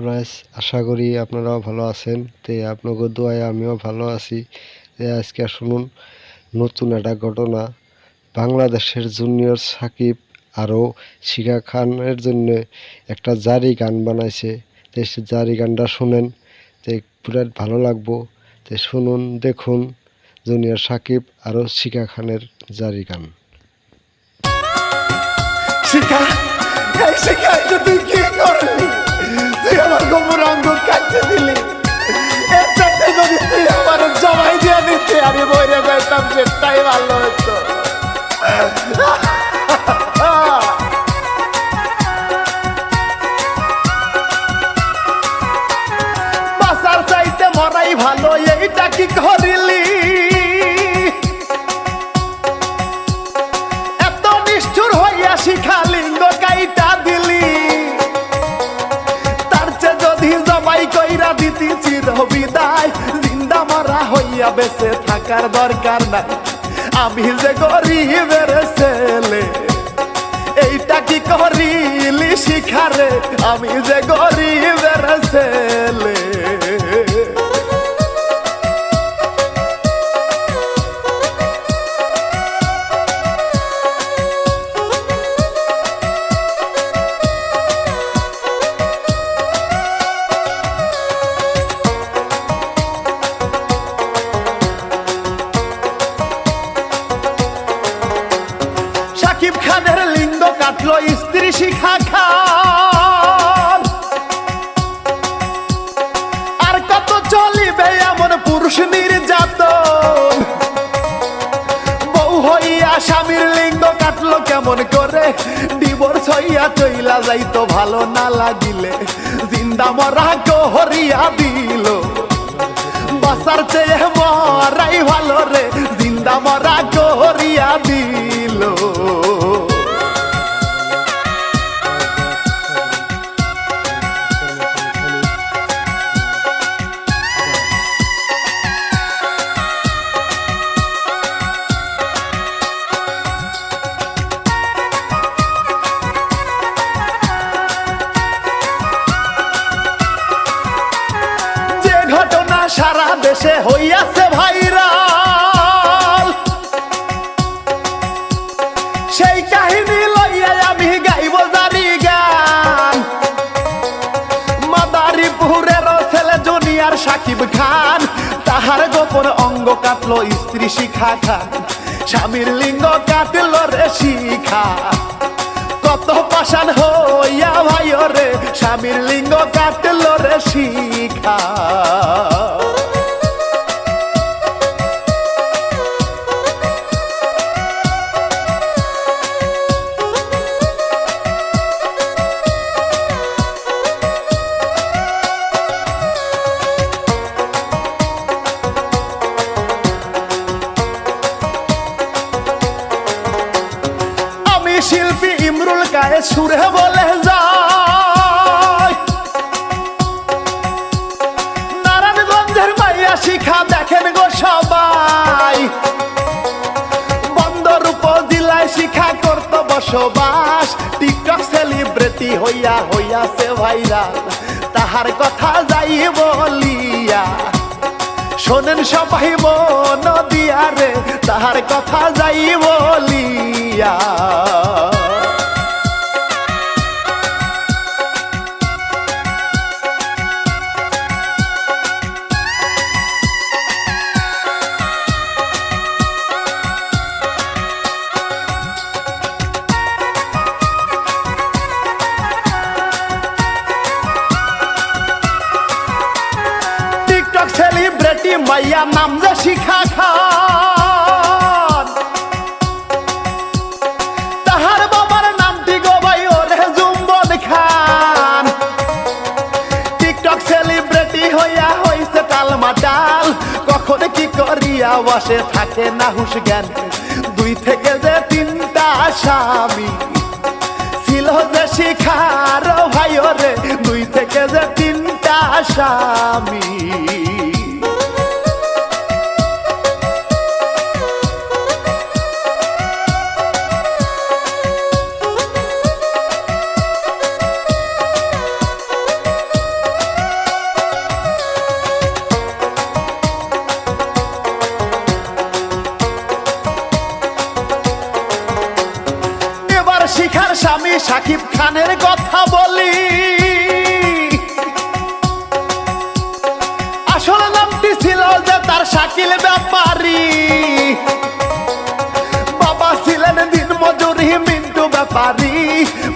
Rice, আশা করি আপনারাও ভালো আছেন। আপনাদের দোয়ায় আমিও ভালো আছি। আজকে শুনুন নতুন একটা ঘটনা। বাংলাদেশের জুনিয়র সাকিব আরও শিখা খানের জন্য একটা জারি গান বানাইছে। সে জারি গানটা শুনেন, পুরো ভালো লাগবো। শুনুন, দেখুন জুনিয়র সাকিব আরও শিখা খানের জারি গান। শিখা, এই শিখা, এটা তুই কি করলি? তুই আমার গোবর অঙ্গ কাটতে দিলি। এর চারটে যদি তুই আমার জমাই দিয়ে দিতে আমি বইরে যাইতাম, সেটাই ভালো হতো। বাসার চাইতে মরাই ভালো, এইটা কি করিলি? এত নিষ্ঠুর হইয়া শিখা লিঙ্গ কাইটা দিলি। তার চেয়ে যদি জবাই কইরা দিতি চির বিদায়, জিন্দা মরা হইয়া বেঁচে থাকার দরকার নাই। আমি যে গরিবের ছেলে, এইটা কি করিলি শিখারে? আমি যে গরিবের ছেলে। সাকিব খানের লিঙ্গ কাটলো স্ত্রী শিখা খান। আর কত চলিবে এমন পুরুষ নির্যাতন? বউ হইয়া স্বামীর লিঙ্গ কাটলো কেমন করে? ডিভোর্স হইয়া চইলা যাইতো ভালো না লাগিলে, জিন্দা মরা করিয়া দিল। বাসার চেয়ে মরাই ভালো রে, জিন্দা মরা করিয়া দিল। যে ঘটনা সারা দেশে হইয়াছে ভাইরাল, সেই কাহিনী লইয়া আমি গাইব জারি গান। মাদারীপুরের ছেলে জুনিয়র সাকিব খান, তাহার গোপন অঙ্গ কাটলো স্ত্রী শিখা খান। স্বামীর লিঙ্গ কাটলো রে শিখা। কত পাষাণ হইয়া ভাই রে, স্বামীর লিঙ্গ কাটলো রে শিখা। শিল্পী ইমরুল গায়ে সুরে বলে যায়, নারায়ণগঞ্জের মাইয়া শিখা দেখেন গো সবাই। বন্দর উপজেলায় শিখা করত বসবাস, টিকটক সেলিব্রিটি হইয়াছে ভাইরাল। তাহার কথা যাই বলিয়া শোনেন সবাই মন দিয়া রে, তাহার কথা যাই বলিয়া। টিকটক সেলিব্রিটি মাইয়া নাম যে শিখা খান, তাহার বাবার নামটি গো ভাই ওরে জুম্বন খান। টিকটক সেলিব্রিটি হইয়া হইছে টালমাটাল, কখন কি করিয়া বসে থাকে না হুশ জ্ঞান। 2 থেকে যে 3টা স্বামী ছিল যে শিখার ভাই রে, 2 থেকে যে 3টা স্বামী। আমি শাকিব খানের কথা বলি, আসল নামটি ছিল যে তার শাকিল ব্যাপারী। বাবা ছিলেন দিনমজুরি মিন্টু ব্যাপারী,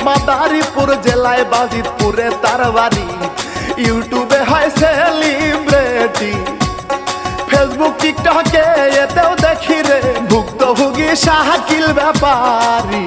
মাদারীপুর জেলায় বাজিতপুরে তার বাড়ি। ইউটিউবে হয় সেলিব্রিটি, ফেসবুক টিকটকে এতেও দেখি রে ভুক্তভোগী শাকিল ব্যাপারী।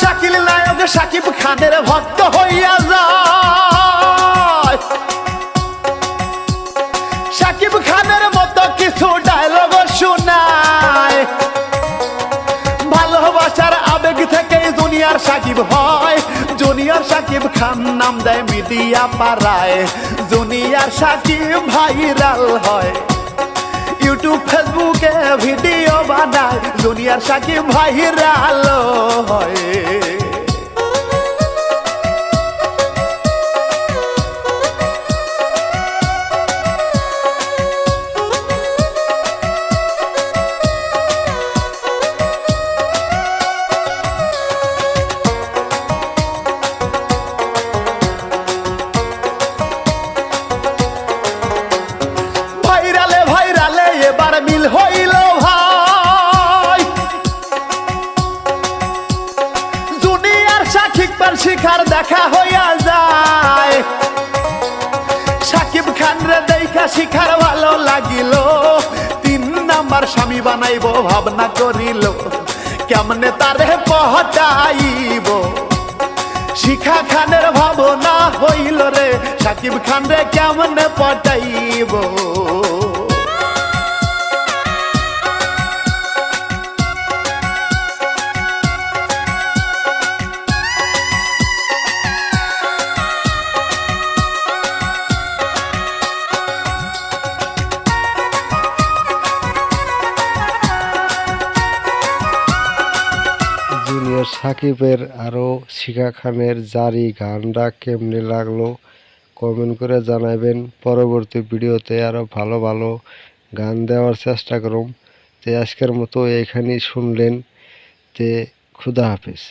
শাকিল নায়ক শাকিব খানের ভক্ত হইয়া যায়, শাকিব খানের মতো কিছু ডায়লগ শোনায়। ভালোবাসার আবেগ থেকে জুনিয়র শাকিব হয়, জুনিয়র শাকিব খান নাম দেয় মিডিয়া পাড়ায়। জুনিয়র শাকিব ভাইরাল হয়, ইউটিউব ফেসবুকে ভিডিও বানায়, জুনিয়র শাকিব ভাইরাল হয়। এবার মিল হইল ভাই, জুনিয়র শাকিব পার শিখার দেখা হইয়া যায়। শাকিব খান রে দেখা শিখার ভালো লাগিল, 3 নাম্বার স্বামী বানাইব ভাবনা করিল, কেমনে তারে পহটাইব। শিখা খানের ভাবনা হইল রে, শাকিব খান রে কেমনে পটাইব। জুনিয়র সাকিবের আরও শিখা খানের জারি গানটা কেমনে লাগলো কমেন্ট করে জানাবেন। পরবর্তী ভিডিওতে আরও ভালো ভালো গান দেওয়ার চেষ্টা করুম। তো আজকের মতো এখানেই শুনলেন। তে খুদা হাফেজ।